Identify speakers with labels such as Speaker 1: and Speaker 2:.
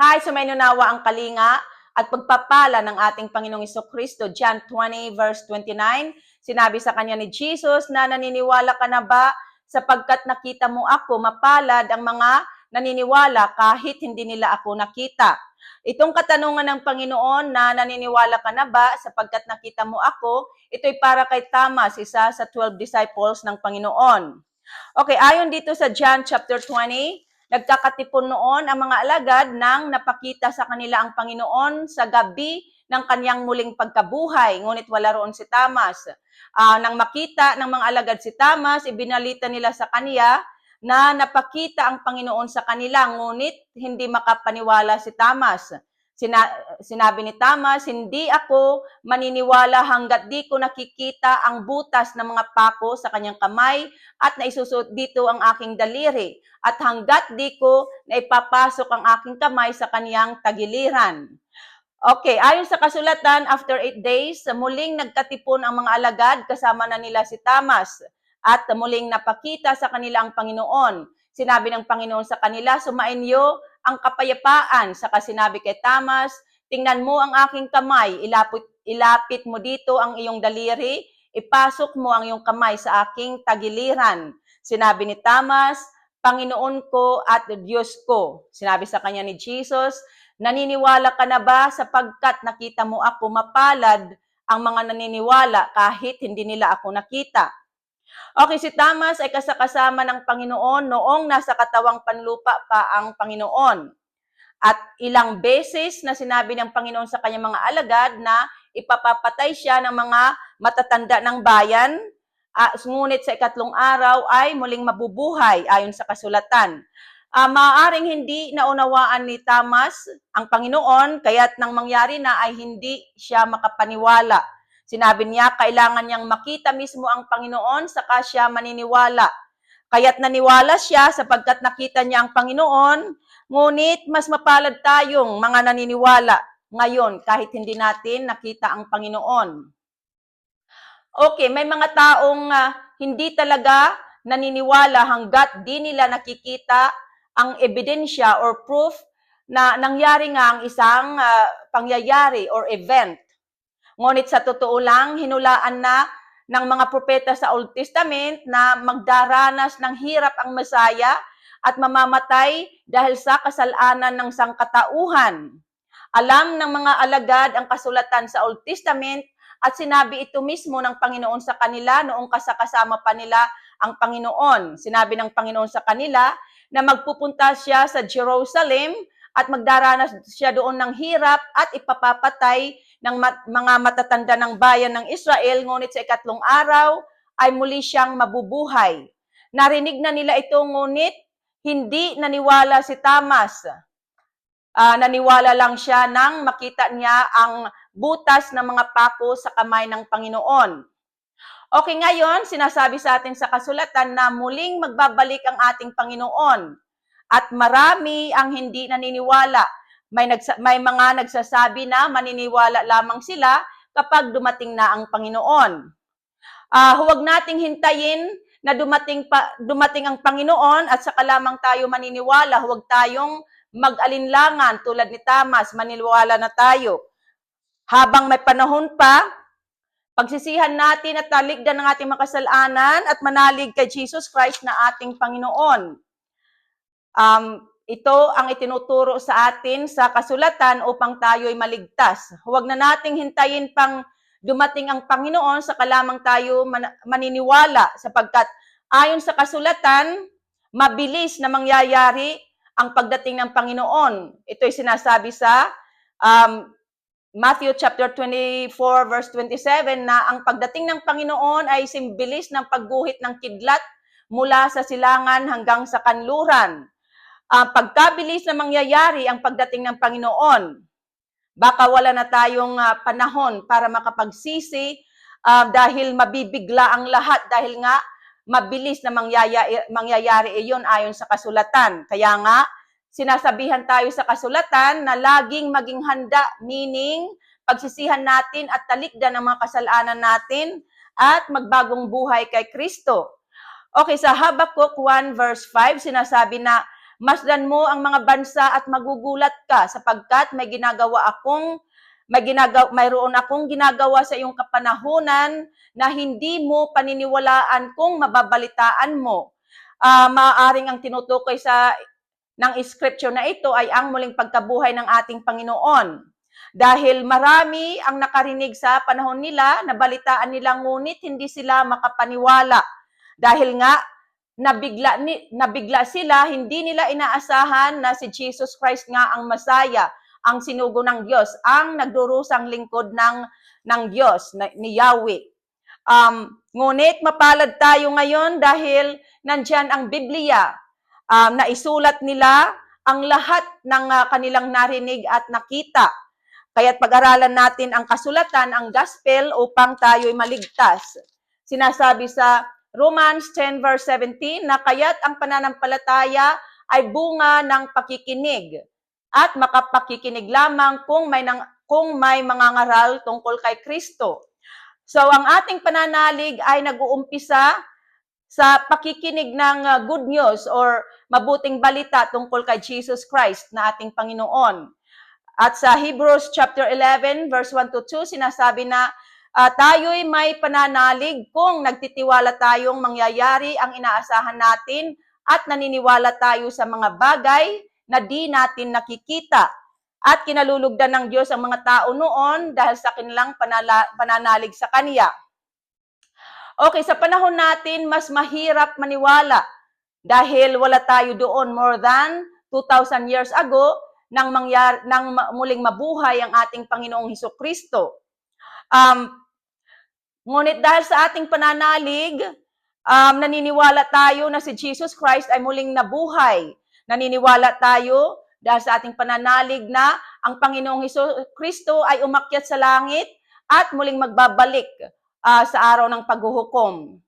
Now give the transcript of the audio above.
Speaker 1: Kahit sumainanawa ang kalinga at pagpapala ng ating Panginoong Jesucristo, John 20 verse 29, sinabi sa kanya ni Jesus na naniniwala ka na ba sapagkat nakita mo ako, mapalad ang mga naniniwala kahit hindi nila ako nakita. Itong katanungan ng Panginoon na naniniwala ka na ba sapagkat nakita mo ako, ito'y para kay Thomas, isa sa 12 disciples ng Panginoon. Okay, ayon dito sa John chapter 20, nagkakatipon noon ang mga alagad nang napakita sa kanila ang Panginoon sa gabi ng kanyang muling pagkabuhay, ngunit wala roon si Thomas. Nang makita ng mga alagad si Thomas, ibinalita nila sa kanya na napakita ang Panginoon sa kanila, ngunit hindi makapaniwala si Thomas. Sinabi ni Thomas, hindi ako maniniwala hanggat di ko nakikita ang butas ng mga pako sa kanyang kamay at naisusot dito ang aking daliri at hanggat di ko naipapasok ang aking kamay sa kanyang tagiliran. Okay, ayon sa kasulatan, after 8 days, muling nagkatipon ang mga alagad, kasama na nila si Thomas, at muling napakita sa kanila ang Panginoon. Sinabi ng Panginoon sa kanila, sumainyo ang kapayapaan. Saka sinabi kay Thomas, tingnan mo ang aking kamay, ilapit mo dito ang iyong daliri, ipasok mo ang iyong kamay sa aking tagiliran. Sinabi ni Thomas, Panginoon ko at Diyos ko. Sinabi sa kanya ni Jesus, naniniwala ka na ba sapagkat nakita mo ako, mapalad ang mga naniniwala kahit hindi nila ako nakita. Okay, si Thomas ay kasakasama ng Panginoon noong nasa katawang panlupa pa ang Panginoon. At ilang beses na sinabi ng Panginoon sa kanyang mga alagad na ipapapatay siya ng mga matatanda ng bayan, ngunit sa ikatlong araw ay muling mabubuhay ayon sa kasulatan. Maaaring hindi naunawaan ni Thomas ang Panginoon, kaya't nang mangyari na ay hindi siya makapaniwala. Sinabi niya, kailangan niyang makita mismo ang Panginoon, saka siya maniniwala. Kaya't naniwala siya sapagkat nakita niya ang Panginoon, ngunit mas mapalad tayong mga naniniwala ngayon kahit hindi natin nakita ang Panginoon. Okay, may mga taong hindi talaga naniniwala hanggat di nila nakikita ang ebidensya or proof na nangyari nga ang isang pangyayari or event. Ngunit sa totoo lang, hinulaan na ng mga propeta sa Old Testament na magdaranas ng hirap ang Mesaya at mamamatay dahil sa kasalanan ng sangkatauhan. Alam ng mga alagad ang kasulatan sa Old Testament at sinabi ito mismo ng Panginoon sa kanila noong kasakasama pa nila ang Panginoon. Sinabi ng Panginoon sa kanila na magpupunta siya sa Jerusalem at magdaranas siya doon ng hirap at ipapapatay ng mga matatanda ng bayan ng Israel, ngunit sa ikatlong araw ay muli siyang mabubuhay. Narinig na nila ito, ngunit hindi naniwala si Thomas. Naniwala lang siya nang makita niya ang butas ng mga pako sa kamay ng Panginoon. Okay, ngayon, sinasabi sa atin sa kasulatan na muling magbabalik ang ating Panginoon. At marami ang hindi naniniwala. May mga nagsasabi na maniniwala lamang sila kapag dumating na ang Panginoon. Huwag nating hintayin na dumating ang Panginoon at saka lamang tayo maniniwala. Huwag tayong mag-alinlangan tulad ni Thomas, maniniwala na tayo. Habang may panahon pa, pagsisihan natin at talikdan ng ating makasalanan at manalig kay Jesus Christ na ating Panginoon. Ito ang itinuturo sa atin sa kasulatan upang tayo ay maligtas. Huwag na nating hintayin pang dumating ang Panginoon sa kalamang tayo maniniwala sapagkat ayon sa kasulatan, mabilis na mangyayari ang pagdating ng Panginoon. Ito'y sinasabi sa Matthew chapter 24 verse 27 na ang pagdating ng Panginoon ay simbilis ng pagguhit ng kidlat mula sa silangan hanggang sa kanluran. Pagkabilis na mangyayari ang pagdating ng Panginoon, baka wala na tayong panahon para makapagsisi dahil mabibigla ang lahat dahil nga mabilis na mangyayari iyon ayon sa kasulatan. Kaya nga, sinasabihan tayo sa kasulatan na laging maging handa, meaning pagsisihan natin at talikdan ang mga kasalanan natin at magbagong buhay kay Kristo. Okay, sa Habakkuk 1 verse 5, sinasabi na Masdan mo ang mga bansa at magugulat ka sapagkat mayroon akong ginagawa sa iyong kapanahunan na hindi mo paniniwalaan kung mababalitaan mo. Maaaring ang tinutukoy ng scripture na ito ay ang muling pagkabuhay ng ating Panginoon. Dahil marami ang nakarinig sa panahon nila, nabalitaan nila ngunit hindi sila makapaniwala. Dahil nga, nabigla sila, hindi nila inaasahan na si Jesus Christ nga ang Masaya, ang sinugo ng Diyos, ang nagdurusang lingkod ng Diyos, ni Yahweh. Ngunit mapalad tayo ngayon dahil nandyan ang Biblia. Naisulat nila ang lahat ng kanilang narinig at nakita. Kaya't pag-aralan natin ang kasulatan, ang gospel, upang tayo'y maligtas. Sinasabi sa Romans 10 verse 17 na kaya't ang pananampalataya ay bunga ng pakikinig at makapakikinig lamang kung may mangangaral tungkol kay Kristo. So ang ating pananalig ay nag-uumpisa sa pakikinig ng good news or mabuting balita tungkol kay Jesus Christ na ating Panginoon. At sa Hebrews chapter 11 verse 1 to 2 sinasabi na tayo'y may pananalig kung nagtitiwala tayong mangyayari ang inaasahan natin at naniniwala tayo sa mga bagay na di natin nakikita. At kinalulugdan ng Diyos ang mga tao noon dahil sa kanilang pananalig sa Kanya. Okay, sa panahon natin, mas mahirap maniwala dahil wala tayo doon more than 2,000 years ago nang muling mabuhay ang ating Panginoong Hesukristo. Ngunit dahil sa ating pananalig, naniniwala tayo na si Jesus Christ ay muling nabuhay. Naniniwala tayo dahil sa ating pananalig na ang Panginoong Hesukristo ay umakyat sa langit at muling magbabalik sa araw ng paghuhukom.